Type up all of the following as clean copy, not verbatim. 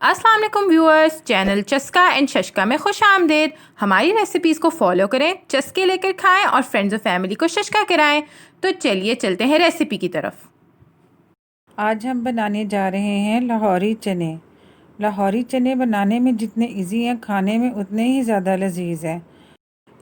अस्सलाम वालेकुम viewers, channel चस्का एंड शशका में खुश आमदेद। हमारी रेसिपीज़ को फॉलो करें, चस्के लेकर खाएं और फ्रेंड्स और फैमिली को शशका कराएं। तो चलिए चलते हैं रेसिपी की तरफ। आज हम बनाने जा रहे हैं लाहौरी चने। लाहौरी चने बनाने में जितने इजी हैं, खाने में उतने ही ज़्यादा लजीज हैं।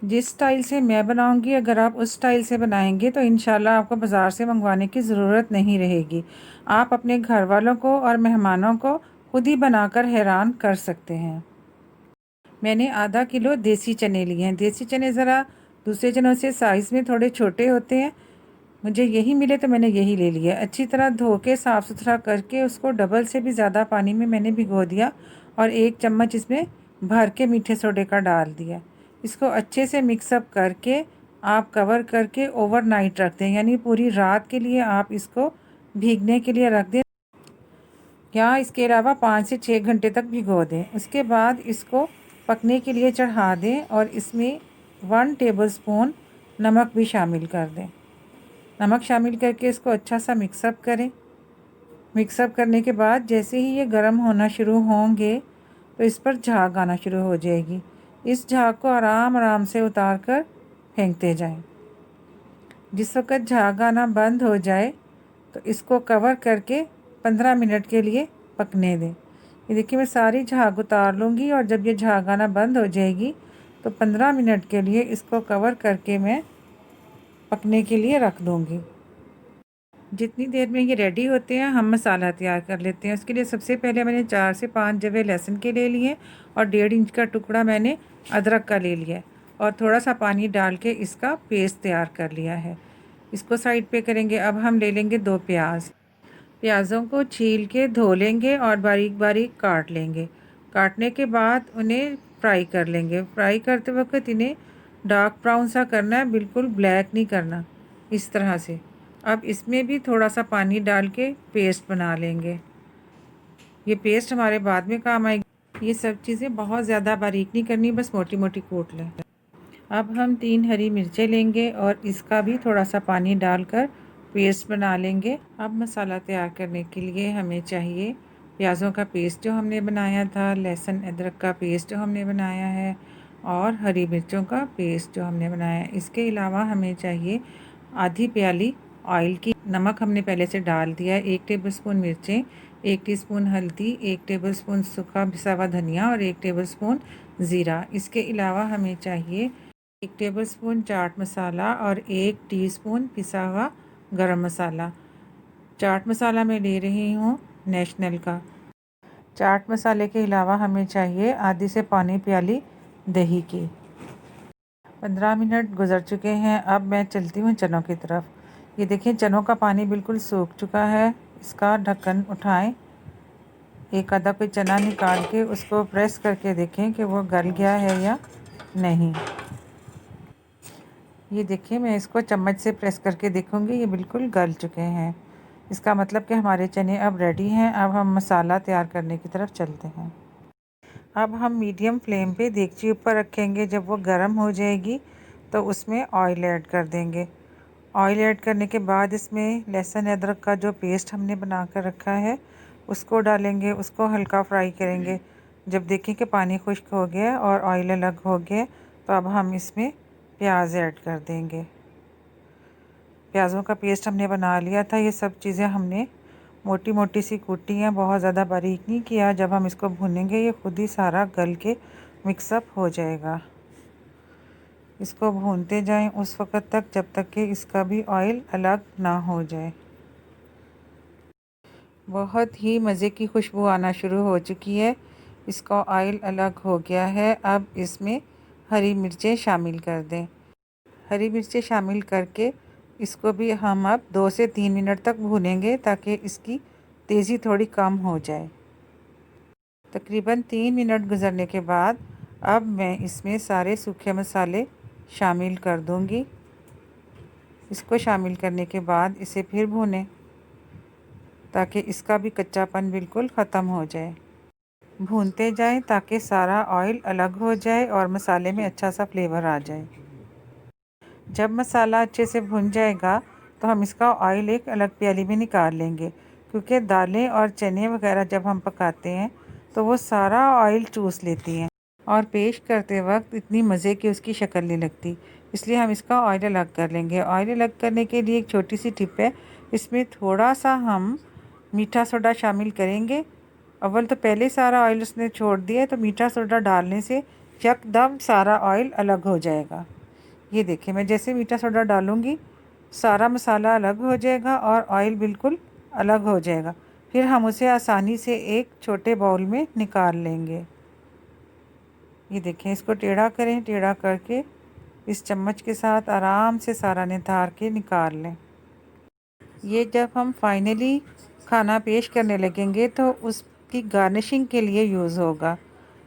जिस स्टाइल से मैं बनाऊंगी, अगर आप उस स्टाइल से बनाएंगे तो इंशाल्लाह आपको बाज़ार से मंगवाने की ज़रूरत नहीं रहेगी। आप अपने घर वालों को और मेहमानों को खुद ही बनाकर हैरान कर सकते हैं। मैंने आधा किलो देसी चने लिए हैं। देसी चने ज़रा दूसरे चनों से साइज़ में थोड़े छोटे होते हैं। मुझे यही मिले तो मैंने यही ले लिया। अच्छी तरह धो के साफ़ सुथरा करके उसको डबल से भी ज़्यादा पानी में मैंने भिगो दिया और 1 चम्मच इसमें भर के मीठे सोडे का डाल दिया। इसको अच्छे से मिक्सअप करके आप कवर करके ओवरनाइट रख दें, यानी पूरी रात के लिए आप इसको भीगने के लिए रख दें, या इसके अलावा 5 से 6 घंटे तक भिगो दें। उसके बाद इसको पकने के लिए चढ़ा दें और इसमें 1 टेबलस्पून नमक भी शामिल कर दें। नमक शामिल करके इसको अच्छा सा मिक्सअप करें। मिक्सअप करने के बाद जैसे ही ये गर्म होना शुरू होंगे तो इस पर झाग आना शुरू हो जाएगी। इस झाग को आराम आराम से उतार कर फेंकते जाएं। जिस वक्त झाग आना बंद हो जाए तो इसको कवर करके 15 मिनट के लिए पकने दें। ये देखिए, मैं सारी झाग उतार लूँगी और जब ये झाग आना बंद हो जाएगी तो 15 मिनट के लिए इसको कवर करके मैं पकने के लिए रख दूँगी। जितनी देर में ये रेडी होते हैं हम मसाला तैयार कर लेते हैं। उसके लिए सबसे पहले मैंने 4 से 5 जवे लहसुन के ले लिए और 1.5 इंच का टुकड़ा मैंने अदरक का ले लिया और थोड़ा सा पानी डाल के इसका पेस्ट तैयार कर लिया है। इसको साइड पे करेंगे। अब हम ले लेंगे 2 प्याज। प्याज़ों को छील के धो लेंगे और बारीक बारीक काट लेंगे। काटने के बाद उन्हें फ्राई कर लेंगे। फ्राई करते वक्त इन्हें डार्क ब्राउन सा करना है, बिल्कुल ब्लैक नहीं करना, इस तरह से। अब इसमें भी थोड़ा सा पानी डाल के पेस्ट बना लेंगे। ये पेस्ट हमारे बाद में काम आएगी। ये सब चीज़ें बहुत ज़्यादा बारीक नहीं करनी, बस मोटी मोटी कूट लें। अब हम 3 हरी मिर्चें लेंगे और इसका भी थोड़ा सा पानी डालकर पेस्ट बना लेंगे। अब मसाला तैयार करने के लिए हमें चाहिए प्याज़ों का पेस्ट जो हमने बनाया था, लहसुन अदरक का पेस्ट जो हमने बनाया है और हरी मिर्चों का पेस्ट जो हमने बनाया है। इसके अलावा हमें चाहिए आधी प्याली ऑयल की। नमक हमने पहले से डाल दिया है। 1 टेबलस्पून मिर्चें, 1 टीस्पून हल्दी, 1 टेबलस्पून सूखा पिसा हुआ धनिया और 1 टेबलस्पून ज़ीरा। इसके अलावा हमें चाहिए 1 टेबलस्पून चाट मसाला और 1 टीस्पून पिसा हुआ गरम मसाला। चाट मसाला मैं ले रही हूँ नेशनल का। चाट मसाले के अलावा हमें चाहिए आधी से पौनी प्याली दही की। 15 मिनट गुजर चुके हैं। अब मैं चलती हूँ चनों की तरफ। ये देखिए, चनों का पानी बिल्कुल सूख चुका है। इसका ढक्कन उठाएं। एक आधा कोई चना निकाल के उसको प्रेस करके देखें कि वो गल गया है या नहीं। ये देखिए, मैं इसको चम्मच से प्रेस करके देखूंगी, ये बिल्कुल गल चुके हैं। इसका मतलब कि हमारे चने अब रेडी हैं। अब हम मसाला तैयार करने की तरफ चलते हैं। अब हम मीडियम फ्लेम पे देगची ऊपर रखेंगे। जब वो गर्म हो जाएगी तो उसमें ऑयल ऐड कर देंगे। ऑयल ऐड करने के बाद इसमें लहसुन अदरक का जो पेस्ट हमने बना कर रखा है उसको डालेंगे। उसको हल्का फ्राई करेंगे। जब देखें कि पानी खुश्क हो गया और ऑयल अलग हो गया तो अब हम इसमें प्याज ऐड कर देंगे। प्याज़ों का पेस्ट हमने बना लिया था। ये सब चीज़ें हमने मोटी मोटी सी कूटी हैं, बहुत ज़्यादा बारीक नहीं किया। जब हम इसको भूनेंगे ये खुद ही सारा गल के मिक्सअप हो जाएगा। इसको भूनते जाएं उस वक़्त तक जब तक कि इसका भी ऑयल अलग ना हो जाए। बहुत ही मज़े की खुशबू आना शुरू हो चुकी है। इसका ऑयल अलग हो गया है। अब इसमें हरी मिर्चें शामिल कर दें। हरी मिर्चें शामिल करके इसको भी हम अब 2 से 3 मिनट तक भूनेंगे ताकि इसकी तेज़ी थोड़ी कम हो जाए। तकरीबन 3 मिनट गुजरने के बाद अब मैं इसमें सारे सूखे मसाले शामिल कर दूंगी। इसको शामिल करने के बाद इसे फिर भूनें ताकि इसका भी कच्चापन बिल्कुल ख़त्म हो जाए। भूनते जाएं ताकि सारा ऑयल अलग हो जाए और मसाले में अच्छा सा फ्लेवर आ जाए। जब मसाला अच्छे से भुन जाएगा तो हम इसका ऑयल एक अलग प्याली में निकाल लेंगे, क्योंकि दालें और चने वगैरह जब हम पकाते हैं तो वो सारा ऑयल चूस लेती हैं और पेश करते वक्त इतनी मज़े की उसकी शक्ल नहीं लगती। इसलिए हम इसका ऑयल अलग कर लेंगे। ऑयल अलग करने के लिए एक छोटी सी टिप है, इसमें थोड़ा सा हम मीठा सोडा शामिल करेंगे। अव्वल तो पहले सारा ऑयल उसने छोड़ दिया, तो मीठा सोडा डालने से यकदम सारा ऑयल अलग हो जाएगा। ये देखिए, मैं जैसे मीठा सोडा डालूँगी सारा मसाला अलग हो जाएगा और ऑयल बिल्कुल अलग हो जाएगा। फिर हम उसे आसानी से एक छोटे बाउल में निकाल लेंगे। ये देखें, इसको टेढ़ा करें, टेढ़ा करके इस चम्मच के साथ आराम से सारा नितार के निकाल लें। ये जब हम फाइनली खाना पेश करने लगेंगे तो उसकी गार्निशिंग के लिए यूज़ होगा।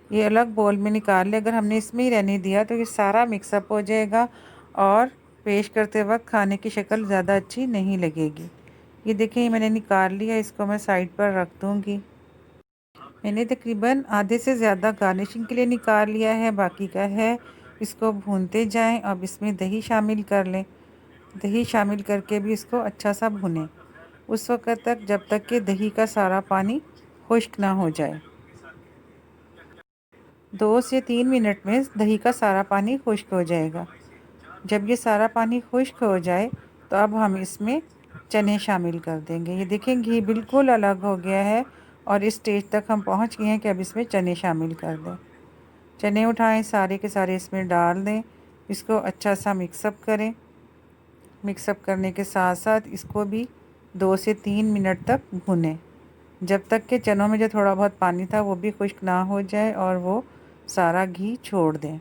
ये अलग बाउल में निकाल लें। अगर हमने इसमें ही रहने दिया तो ये सारा मिक्सअप हो जाएगा और पेश करते वक्त खाने की शक्ल ज़्यादा अच्छी नहीं लगेगी। ये देखें, ये मैंने निकाल लिया, इसको मैं साइड पर रख दूँगी। मैंने तकरीबन आधे से ज़्यादा गार्निशिंग के लिए निकाल लिया है, बाकी का है। इसको भूनते जाएं। अब इसमें दही शामिल कर लें। दही शामिल करके भी इसको अच्छा सा भुनें उस वक़्त तक जब तक कि दही का सारा पानी खुश्क ना हो जाए। 2 से 3 मिनट में दही का सारा पानी खुश्क हो जाएगा। जब ये सारा पानी खुश्क हो जाए तो अब हम इसमें चने शामिल कर देंगे। ये देखें, घी बिल्कुल अलग हो गया है और इस स्टेज तक हम पहुंच गए हैं कि अब इसमें चने शामिल कर दें। चने उठाएं, सारे के सारे इसमें डाल दें। इसको अच्छा सा मिक्सअप करें। मिक्सअप करने के साथ साथ इसको भी 2 से 3 मिनट तक भुनें, जब तक कि चनों में जो थोड़ा बहुत पानी था वो भी खुश्क ना हो जाए और वो सारा घी छोड़ दें।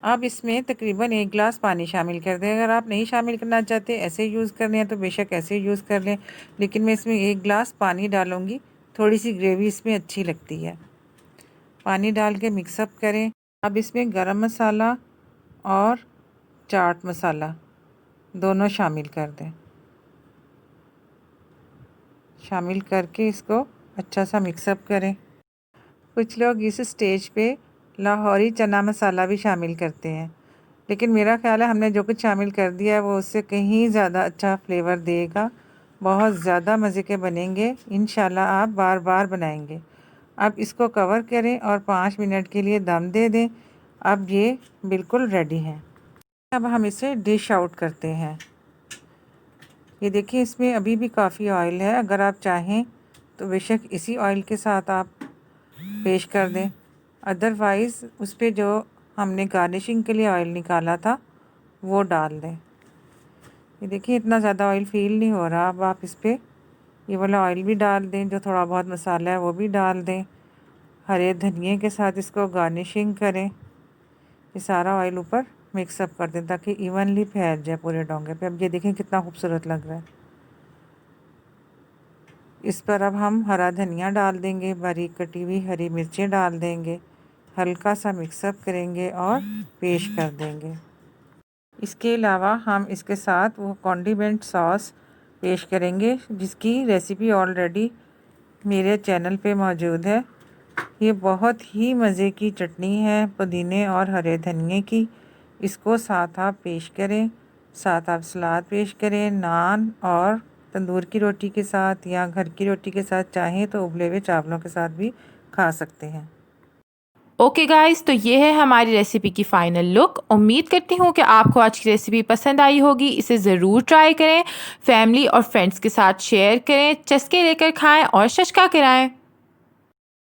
अब इसमें तकरीबन 1 गिलास पानी शामिल कर दें। अगर आप नहीं शामिल करना चाहते, ऐसे यूज़ करने हैं तो बेशक ऐसे यूज़ कर लें, लेकिन मैं इसमें 1 गिलास पानी डालूँगी। थोड़ी सी ग्रेवी इसमें अच्छी लगती है। पानी डाल के मिक्सअप करें। अब इसमें गरम मसाला और चाट मसाला दोनों शामिल कर दें। शामिल करके इसको अच्छा सा मिक्सअप करें। कुछ लोग इस स्टेज पे लाहौरी चना मसाला भी शामिल करते हैं, लेकिन मेरा ख़्याल है हमने जो कुछ शामिल कर दिया है वो उससे कहीं ज़्यादा अच्छा फ्लेवर देगा। बहुत ज़्यादा मज़े के बनेंगे। इंशाल्लाह आप बार बार बनाएंगे। अब इसको कवर करें और 5 मिनट के लिए दम दे दें। अब ये बिल्कुल रेडी है। अब हम इसे डिश आउट करते हैं। ये देखिए, इसमें अभी भी काफ़ी ऑयल है। अगर आप चाहें तो बेशक इसी ऑयल के साथ आप पेश कर दें, अदरवाइज़ उस पे जो हमने गार्निशिंग के लिए ऑयल निकाला था वो डाल दें। ये देखिए, इतना ज़्यादा ऑयल फ़ील नहीं हो रहा। अब आप इस पे ये वाला ऑयल भी डाल दें, जो थोड़ा बहुत मसाला है वो भी डाल दें। हरे धनिए के साथ इसको गार्निशिंग करें। ये सारा ऑयल ऊपर मिक्सअप कर दें ताकि इवनली फैल जाए पूरे डोंगे पे। अब ये देखें कितना खूबसूरत लग रहा है। इस पर अब हम हरा धनिया डाल देंगे, बारीक कटी हुई हरी मिर्चें डाल देंगे, हल्का सा मिक्सअप करेंगे और पेश कर देंगे। इसके अलावा हम इसके साथ वो कॉन्डिमेंट सॉस पेश करेंगे, जिसकी रेसिपी ऑलरेडी मेरे चैनल पे मौजूद है। ये बहुत ही मज़े की चटनी है पुदीने और हरे धनिए की। इसको साथ आप पेश करें, साथ आप सलाद पेश करें, नान और तंदूर की रोटी के साथ या घर की रोटी के साथ, चाहें तो उबले हुए चावलों के साथ भी खा सकते हैं। ओके गाइस, तो ये है हमारी रेसिपी की फ़ाइनल लुक। उम्मीद करती हूँ कि आपको आज की रेसिपी पसंद आई होगी। इसे ज़रूर ट्राई करें, फैमिली और फ्रेंड्स के साथ शेयर करें, चस्के लेकर खाएं और शशका कराएं।